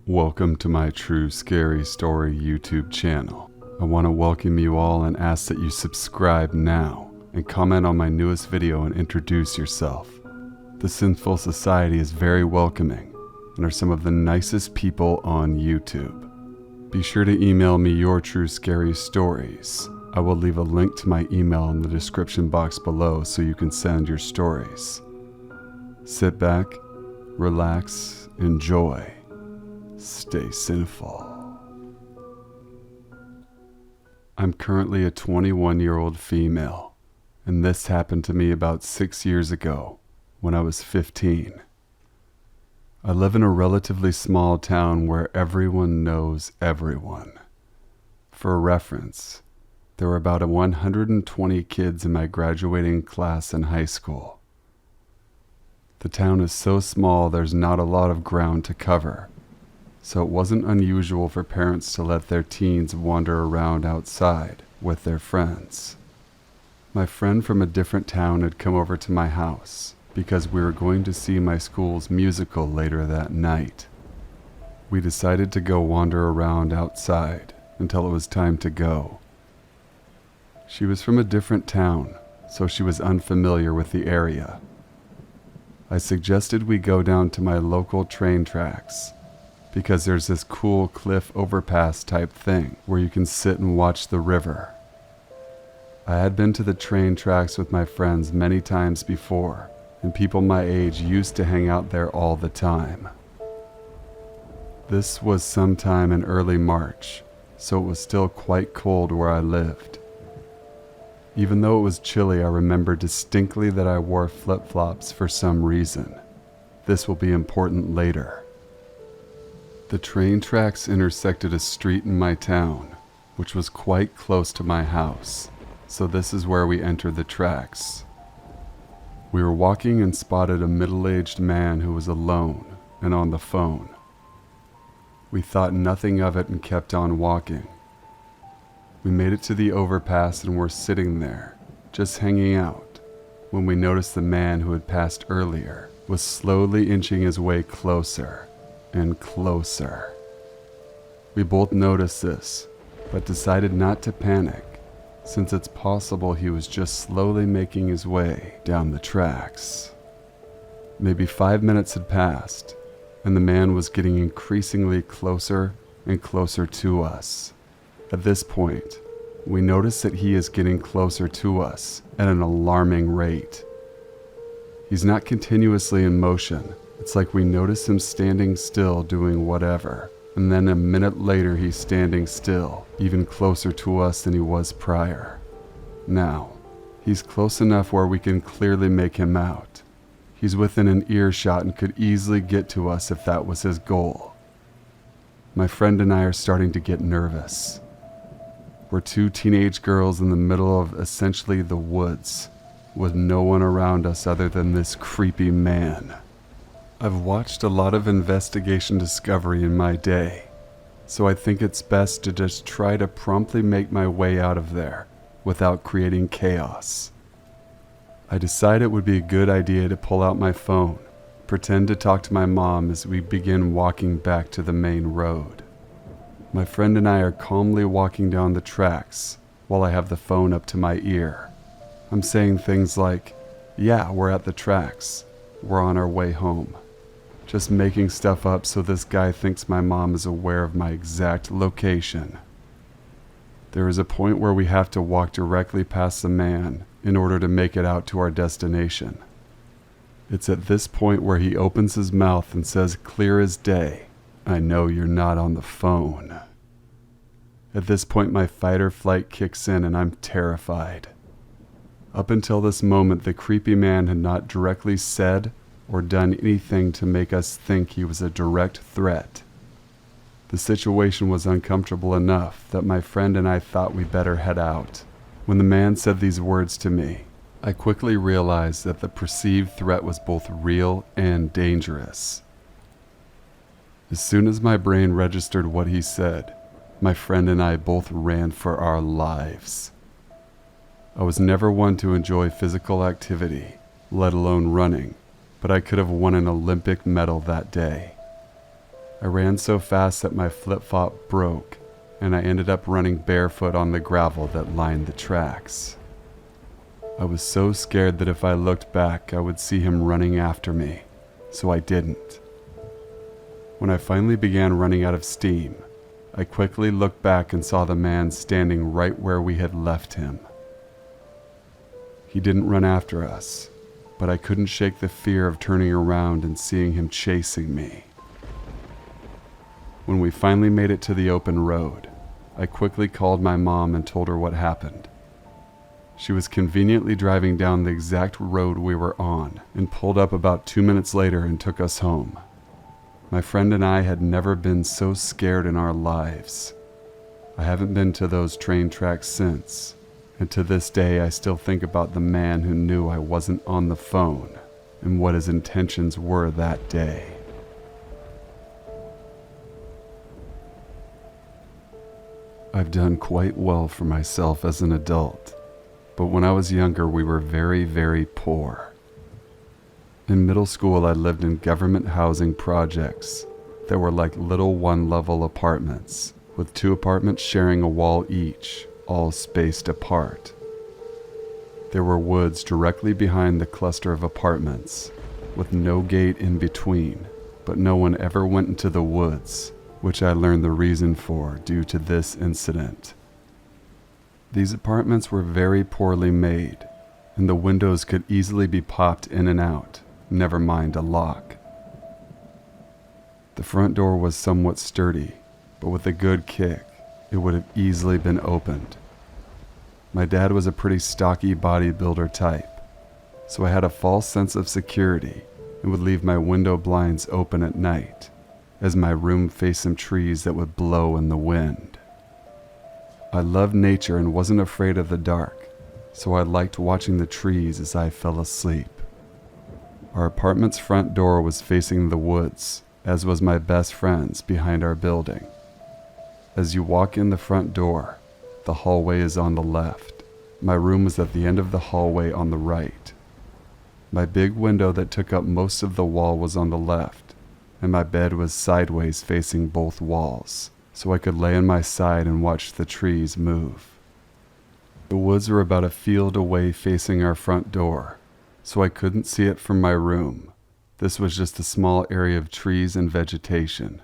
Welcome to my True Scary Story YouTube channel. I want to welcome you all and ask that you subscribe now and comment on my newest video and introduce yourself. The Sinful Society is very welcoming and are some of the nicest people on YouTube. Be sure to email me your true scary stories. I will leave a link to my email in the description box below so you can send your stories. Sit back, relax, enjoy. Stay sinful. I'm currently a 21-year-old female, and this happened to me about 6 years ago when I was 15. I live in a relatively small town where everyone knows everyone. For a reference, there were about 120 kids in my graduating class in high school. The town is so small there's not a lot of ground to cover, so it wasn't unusual for parents to let their teens wander around outside with their friends. My friend from a different town had come over to my house because we were going to see my school's musical later that night. We decided to go wander around outside until it was time to go. She was from a different town, so she was unfamiliar with the area. I suggested we go down to my local train tracks because there's this cool cliff overpass type thing where you can sit and watch the river. I had been to the train tracks with my friends many times before, and people my age used to hang out there all the time. This was sometime in early March, so it was still quite cold where I lived. Even though it was chilly, I remember distinctly that I wore flip-flops for some reason. This will be important later. The train tracks intersected a street in my town, which was quite close to my house, so this is where we entered the tracks. We were walking and spotted a middle-aged man who was alone and on the phone. We thought nothing of it and kept on walking. We made it to the overpass and were sitting there, just hanging out, when we noticed the man who had passed earlier was slowly inching his way closer and closer. We both noticed this, but decided not to panic, since it's possible he was just slowly making his way down the tracks. Maybe 5 minutes had passed, and the man was getting increasingly closer and closer to us. At this point, we notice that he is getting closer to us at an alarming rate. He's not continuously in motion. It's like we notice him standing still doing whatever, and then a minute later he's standing still, even closer to us than he was prior. Now, he's close enough where we can clearly make him out. He's within an earshot and could easily get to us if that was his goal. My friend and I are starting to get nervous. We're two teenage girls in the middle of essentially the woods, with no one around us other than this creepy man. I've watched a lot of investigation discovery in my day, so I think it's best to just try to promptly make my way out of there without creating chaos. I decide it would be a good idea to pull out my phone, pretend to talk to my mom as we begin walking back to the main road. My friend and I are calmly walking down the tracks while I have the phone up to my ear. I'm saying things like, "Yeah, we're at the tracks. We're on our way home." Just making stuff up so this guy thinks my mom is aware of my exact location. There is a point where we have to walk directly past the man in order to make it out to our destination. It's at this point where he opens his mouth and says clear as day, "I know you're not on the phone." At this point my fight or flight kicks in and I'm terrified. Up until this moment, the creepy man had not directly said or done anything to make us think he was a direct threat. The situation was uncomfortable enough that my friend and I thought we better head out. When the man said these words to me, I quickly realized that the perceived threat was both real and dangerous. As soon as my brain registered what he said, my friend and I both ran for our lives. I was never one to enjoy physical activity, let alone running, but I could have won an Olympic medal that day. I I ran so fast that my flip-flop broke, and I ended up running barefoot on the gravel that lined the tracks. I was so scared that if I looked back, I would see him running after me, so I didn't. When I finally began running out of steam, I quickly looked back and saw the man standing right where we had left him. He didn't run after us, but I couldn't shake the fear of turning around and seeing him chasing me. When we finally made it to the open road, I quickly called my mom and told her what happened. She was conveniently driving down the exact road we were on and pulled up about 2 minutes later and took us home. My friend and I had never been so scared in our lives. I haven't been to those train tracks since, and to this day I still think about the man who knew I wasn't on the phone and what his intentions were that day. I've done quite well for myself as an adult, but when I was younger we were very, very poor. In middle school I lived in government housing projects that were like little one-level apartments, with 2 apartments sharing a wall each, all spaced apart. There were woods directly behind the cluster of apartments, with no gate in between, but no one ever went into the woods, which I learned the reason for due to this incident. These apartments were very poorly made, and the windows could easily be popped in and out, never mind a lock. The front door was somewhat sturdy, but with a good kick, it would have easily been opened. My dad was a pretty stocky bodybuilder type, so I had a false sense of security and would leave my window blinds open at night, as my room faced some trees that would blow in the wind. I loved nature and wasn't afraid of the dark, so I liked watching the trees as I fell asleep. Our apartment's front door was facing the woods, as was my best friend's behind our building. As you walk in the front door, the hallway is on the left. My room was at the end of the hallway on the right. My big window that took up most of the wall was on the left, and my bed was sideways facing both walls, so I could lay on my side and watch the trees move. The woods were about a field away facing our front door, so I couldn't see it from my room. This was just a small area of trees and vegetation.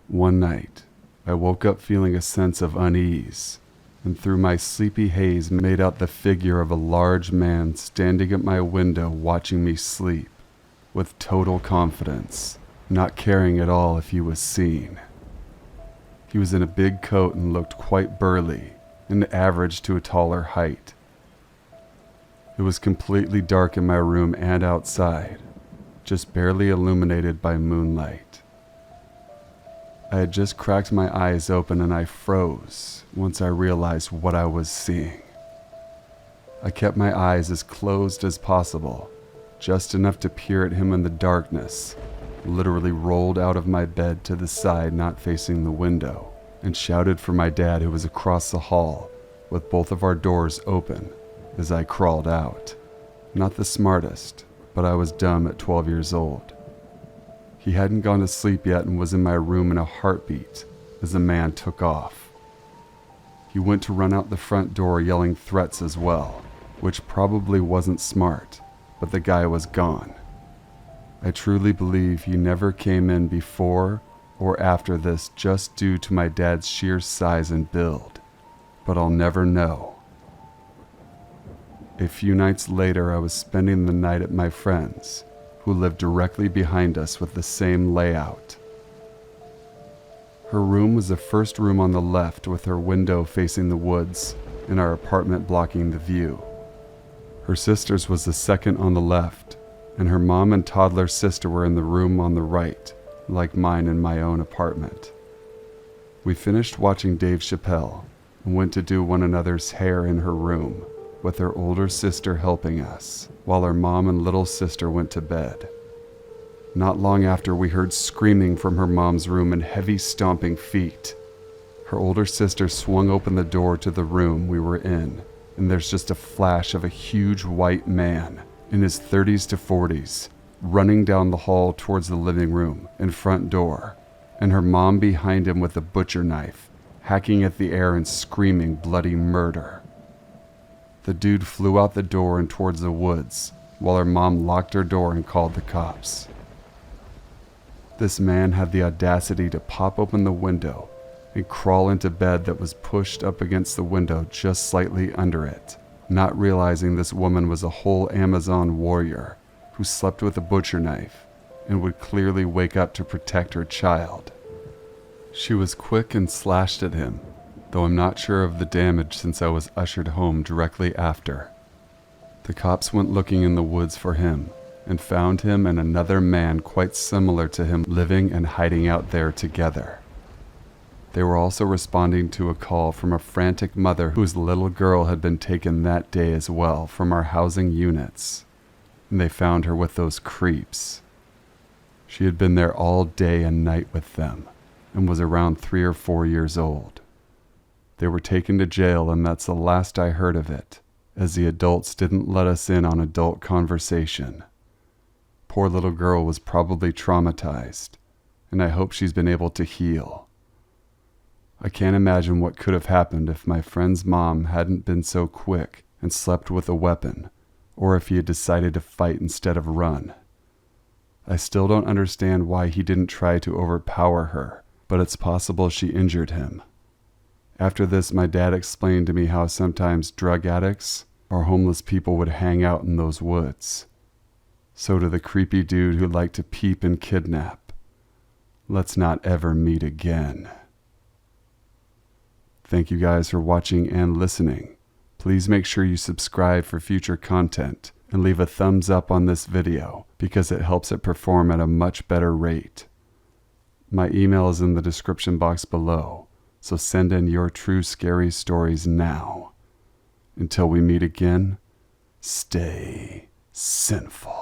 One night, I woke up feeling a sense of unease, and through my sleepy haze made out the figure of a large man standing at my window watching me sleep, with total confidence, not caring at all if he was seen. He was in a big coat and looked quite burly, and average to a taller height. It was completely dark in my room and outside, just barely illuminated by moonlight. I had just cracked my eyes open and I froze once I realized what I was seeing. I kept my eyes as closed as possible, just enough to peer at him in the darkness, literally rolled out of my bed to the side not facing the window, and shouted for my dad who was across the hall with both of our doors open as I crawled out. Not the smartest, but I was dumb at 12 years old. He hadn't gone to sleep yet and was in my room in a heartbeat as the man took off. He went to run out the front door yelling threats as well, which probably wasn't smart, but the guy was gone. I truly believe he never came in before or after this just due to my dad's sheer size and build, but I'll never know. A few nights later, I was spending the night at my friend's, who lived directly behind us with the same layout. Her room was the first room on the left with her window facing the woods and our apartment blocking the view. Her sister's was the second on the left, and her mom and toddler sister were in the room on the right, like mine in my own apartment. We finished watching Dave Chappelle and went to do one another's hair in her room, with her older sister helping us, while her mom and little sister went to bed. Not long after, we heard screaming from her mom's room and heavy stomping feet. Her older sister swung open the door to the room we were in, and there's just a flash of a huge white man in his 30s to 40s, running down the hall towards the living room and front door, and her mom behind him with a butcher knife, hacking at the air and screaming bloody murder. The dude flew out the door and towards the woods, while her mom locked her door and called the cops. This man had the audacity to pop open the window and crawl into bed that was pushed up against the window just slightly under it, not realizing this woman was a whole Amazon warrior who slept with a butcher knife and would clearly wake up to protect her child. She was quick and slashed at him, though I'm not sure of the damage since I was ushered home directly after. The cops went looking in the woods for him and found him and another man quite similar to him living and hiding out there together. They were also responding to a call from a frantic mother whose little girl had been taken that day as well from our housing units, and they found her with those creeps. She had been there all day and night with them and was around 3 or 4 years old. They were taken to jail, and that's the last I heard of it, as the adults didn't let us in on adult conversation. Poor little girl was probably traumatized, and I hope she's been able to heal. I can't imagine what could have happened if my friend's mom hadn't been so quick and slept with a weapon, or if he had decided to fight instead of run. I still don't understand why he didn't try to overpower her, but it's possible she injured him. After this, my dad explained to me how sometimes drug addicts or homeless people would hang out in those woods. So to the creepy dude who liked to peep and kidnap, let's not ever meet again. Thank you guys for watching and listening. Please make sure you subscribe for future content and leave a thumbs up on this video because it helps it perform at a much better rate. My email is in the description box below, so send in your true scary stories now. Until we meet again, stay sinful.